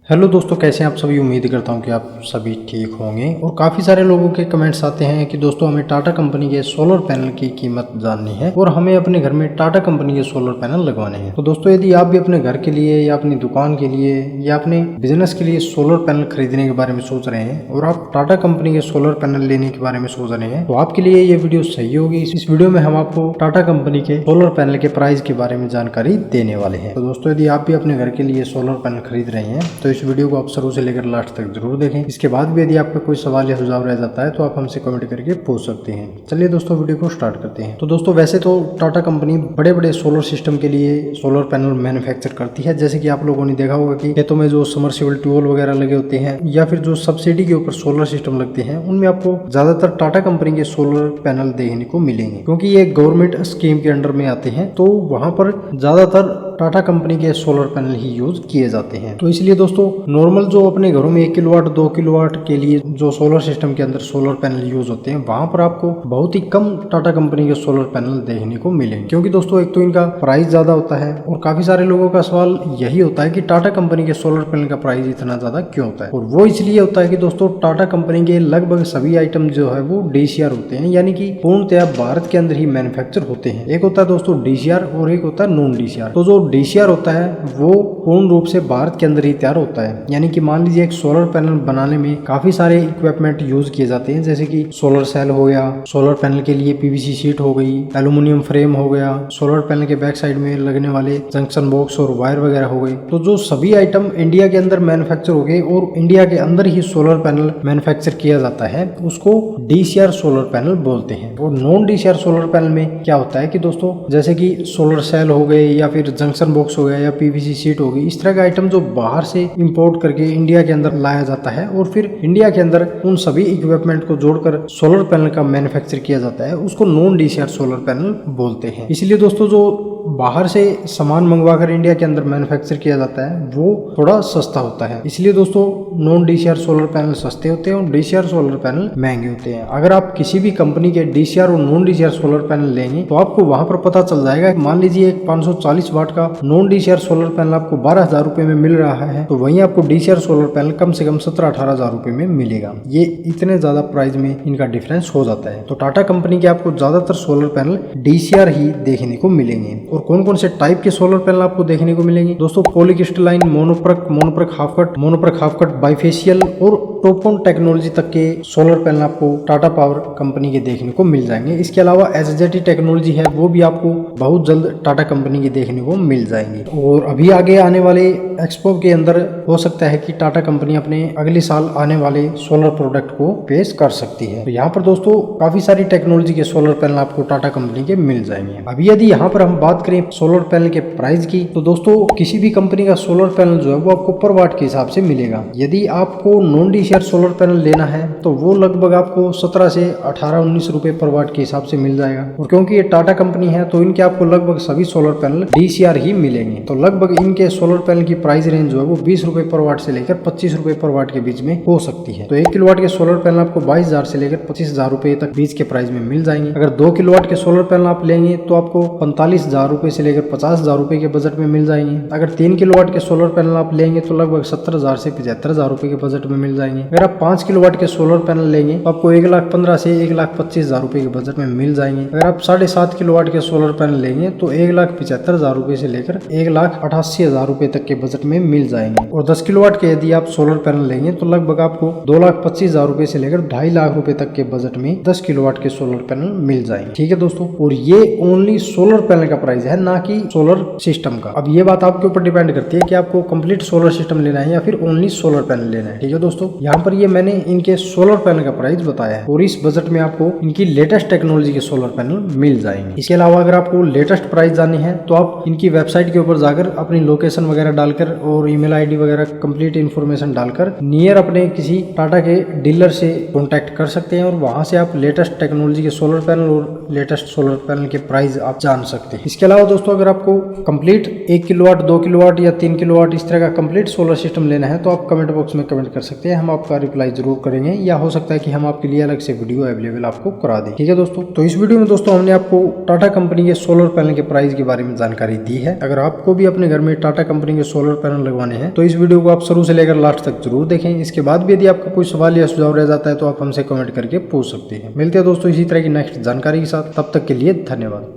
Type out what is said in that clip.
Hello दोस्तों, कैसे हैं आप सभी। उम्मीद करता हूं कि आप सभी ठीक होंगे। और काफ़ी सारे लोगों के कमेंट्स आते हैं कि दोस्तों हमें टाटा कंपनी के सोलर पैनल की कीमत जाननी है और हमें अपने घर में टाटा कंपनी के सोलर पैनल लगवाने हैं। तो दोस्तों यदि आप भी अपने घर के लिए या अपनी दुकान के लिए या अपने बिजनेस के लिए सोलर पैनल खरीदने के बारे में सोच रहे हैं और आप टाटा कंपनी के सोलर पैनल लेने के बारे में सोच रहे हैं तो आपके लिए ये वीडियो सही होगी। इस वीडियो में हम आपको टाटा कंपनी के सोलर पैनल के प्राइस के बारे में जानकारी देने वाले हैं। तो दोस्तों यदि आप भी अपने घर के लिए सोलर पैनल खरीद रहे हैं तो इस वीडियो को आप शुरू से लेकर लास्ट तक जरूर देखें। इसके बाद भी यदि आपका कोई सवाल या सुझाव रह जाता है तो आप हमसे कमेंट करके पूछ सकते हैं। चलिए दोस्तों वीडियो को स्टार्ट करते हैं। तो दोस्तों वैसे तो टाटा कंपनी बड़े बड़े सोलर सिस्टम के लिए सोलर पैनल मैन्युफैक्चर करती है। जैसे कि आप लोगों ने देखा होगा कि खेतों में जो समरसेबल ट्यूबवेल वगैरह लगे होते हैं या फिर जो सब्सिडी के ऊपर सोलर सिस्टम लगते हैं उनमें आपको ज्यादातर टाटा कंपनी के सोलर पैनल देखने को मिलेंगे, क्योंकि ये गवर्नमेंट स्कीम के अंडर में आते हैं। तो वहां पर ज्यादातर टाटा कंपनी के सोलर पैनल ही यूज किए जाते हैं। तो इसलिए दोस्तों नॉर्मल जो अपने घरों में 1 किलोवाट 2 किलोवाट के लिए जो सोलर सिस्टम के अंदर सोलर पैनल यूज होते हैं वहां पर आपको बहुत ही कम टाटा कंपनी के सोलर पैनल देखने को मिलेंगे, क्योंकि दोस्तों एक तो इनका प्राइस ज्यादा होता है और काफी सारे लोगों का सवाल यही होता है कि टाटा कंपनी के सोलर पैनल का प्राइस इतना ज्यादा क्यों होता है। और वो इसलिए होता है कि दोस्तों टाटा कंपनी के लगभग सभी आइटम जो है वो DCR होते हैं, यानी कि पूर्णतया भारत के अंदर ही मैन्युफैक्चर होते हैं। एक होता है दोस्तों DCR और एक होता है नॉन DCR। तो जो DCR होता है वो पूर्ण रूप से भारत के अंदर ही तैयार होता है, यानी कि मान लीजिए एक सोलर पैनल बनाने में काफी सारे इक्विपमेंट यूज किए जाते हैं, जैसे कि सोलर सेल हो गया, सोलर पैनल के लिए PVC शीट हो गई, एल्यूमिनियम फ्रेम हो गया, सोलर पैनल के बैक साइड में लगने वाले जंक्शन बॉक्स और वायर वगैरह हो गई। तो जो सभी आइटम इंडिया के अंदर मैन्युफैक्चर हो गए और इंडिया के अंदर ही सोलर पैनल मैन्युफैक्चर किया जाता है, उसको DCR सोलर पैनल बोलते हैं। और नॉन DCR सोलर पैनल में क्या होता है कि दोस्तों जैसे कि सोलर सेल हो गए या फिर जंक्शन बॉक्स हो गया या PVC शीट हो गई, इस तरह का आइटम जो बाहर से इंपोर्ट करके इंडिया के अंदर लाया जाता है और फिर इंडिया के अंदर उन सभी इक्विपमेंट को जोड़कर सोलर पैनल का मैन्युफैक्चर किया जाता है, उसको नॉन DCR सोलर पैनल बोलते हैं। इसलिए दोस्तों जो बाहर से सामान मंगवाकर इंडिया के अंदर मैन्युफैक्चर किया जाता है वो थोड़ा सस्ता होता है। इसलिए दोस्तों नॉन DCR सोलर पैनल सस्ते होते हैं और DCR सोलर पैनल महंगे होते हैं। अगर आप किसी भी कंपनी के DCR और नॉन DCR सोलर पैनल लेंगे तो आपको वहां पर पता चल जाएगा। मान लीजिए एक 540 वाट का नॉन DCR सोलर पैनल आपको 12,000 रुपए में मिल रहा है, तो वहीं आपको DCR सोलर पैनल कम से कम 17-18,000 रुपए में मिलेगा। ये इतने ज्यादा प्राइस में इनका डिफरेंस हो जाता है। तो टाटा कंपनी के आपको ज्यादातर सोलर पैनल DCR ही देखने को मिलेंगे। और कौन कौन से टाइप के सोलर पैनल आपको देखने को मिलेंगे दोस्तों? पॉलीक्रिस्टलाइन, मोनोप्रक हाफ कट, बाइफेशियल और टोपोन टेक्नोलॉजी तक के सोलर पैनल आपको टाटा पावर कंपनी के देखने को मिल जाएंगे। इसके अलावा SJT टेक्नोलॉजी है वो भी आपको बहुत जल्द टाटा कंपनी के देखने को मिल जाएंगे। और अभी आगे आने वाले एक्सपो के अंदर हो सकता है कि टाटा कंपनी अपने अगले साल आने वाले सोलर प्रोडक्ट को पेश कर सकती है। तो यहाँ पर दोस्तों काफी सारी टेक्नोलॉजी के सोलर पैनल आपको टाटा कंपनी के मिल जाएंगे। अभी यदि यहाँ पर हम बात करें सोलर पैनल के प्राइस की, तो दोस्तों किसी भी कंपनी का सोलर पैनल जो है वो आपको पर वाट के हिसाब से मिलेगा। यदि आपको नॉन DCR सोलर पैनल लेना है तो वो लगभग आपको 17 से 18-19 रुपए पर वाट के हिसाब से मिल जाएगा। और क्योंकि ये टाटा कंपनी है तो इनके आपको लगभग सभी सोलर पैनल DCR ही मिलेंगे। तो लगभग इनके सोलर पैनल की प्राइस रेंज जो है वो 20 रुपए पर वाट से लेकर 25 रुपए पर वाट के बीच में हो सकती है। तो 1 किलोवाट के सोलर पैनल आपको 22,000 से लेकर 25,000 रुपए तक बीच के प्राइस में मिल जाएंगे। अगर 2 किलोवाट के सोलर पैनल आप लेंगे तो आपको 45,000 रुपए से लेकर 50,000 रुपए के बजट में मिल जाएंगे। अगर 3 किलोवाट के सोलर पैनल आप लेंगे तो लगभग 70,000 से 75,000 रुपए के बजट में मिल जाएंगे। अगर आप 5 किलोवाट के सोलर पैनल लेंगे तो आपको 1,15,000 से 1,25,000 रुपए के बजट में मिल जाएंगे। अगर आप 7.5 किलोवाट के सोलर पैनल लेंगे तो 1,75,000 रुपए से लेकर 1,88,000 रुपए तक के बजट में मिल जाएंगे। और 10 किलोवाट के यदि आप सोलर पैनल लेंगे तो लगभग आपको 2,25,000 रुपए से लेकर 2.5 लाख रुपए तक के बजट में 10 किलोवाट के सोलर पैनल मिल जाएंगे। ठीक है दोस्तों, और ये ओनली सोलर पैनल का प्राइस है, ना कि सोलर सिस्टम का। अब ये बात आपके ऊपर डिपेंड करती है कि आपको कंप्लीट सोलर सिस्टम लेना है या फिर ओनली सोलर पैनल लेना है। ठीक है दोस्तों, यहाँ पर ये मैंने इनके सोलर पैनल का प्राइस बताया है और इस बजट में आपको इनकी लेटेस्ट टेक्नोलॉजी के सोलर पैनल मिल जाएंगे। इसके अलावा अगर आपको लेटेस्ट प्राइस जाननी है तो आप इनकी वेबसाइट के ऊपर जाकर अपनी लोकेशन वगैरह डालकर और ईमेल ID वगैरह कंप्लीट इन्फॉर्मेशन डालकर नियर अपने किसी टाटा के डीलर से कॉन्टेक्ट कर सकते हैं और वहां से आप लेटेस्ट टेक्नोलॉजी के सोलर पैनल और लेटेस्ट सोलर पैनल के प्राइस आप जान सकते हैं। इसके अलावा दोस्तों अगर आपको कंप्लीट 1 किलोवाट 2 किलोवाट या 3 किलोवाट इस तरह का कंप्लीट सोलर सिस्टम लेना है तो आप कमेंट बॉक्स में कमेंट कर सकते हैं। हम आपका रिप्लाई जरूर करेंगे, या हो सकता है कि हम आपके लिए अलग से वीडियो अवेलेबल आपको करा दें। ठीक है दोस्तों, तो इस वीडियो में दोस्तों हमने आपको टाटा कंपनी के सोलर पैनल के प्राइस के बारे में जानकारी दी है। अगर आपको भी अपने घर में टाटा कंपनी के सोलर पैनल लगवाने हैं तो इस वीडियो को आप शुरू से लेकर लास्ट तक जरूर देखें। इसके बाद भी यदि आपका कोई सवाल या सुझाव रह जाता है तो आप हमसे कमेंट करके पूछ सकते हैं। मिलते हैं दोस्तों इसी तरह की नेक्स्ट जानकारी के साथ, तब तक के लिए धन्यवाद।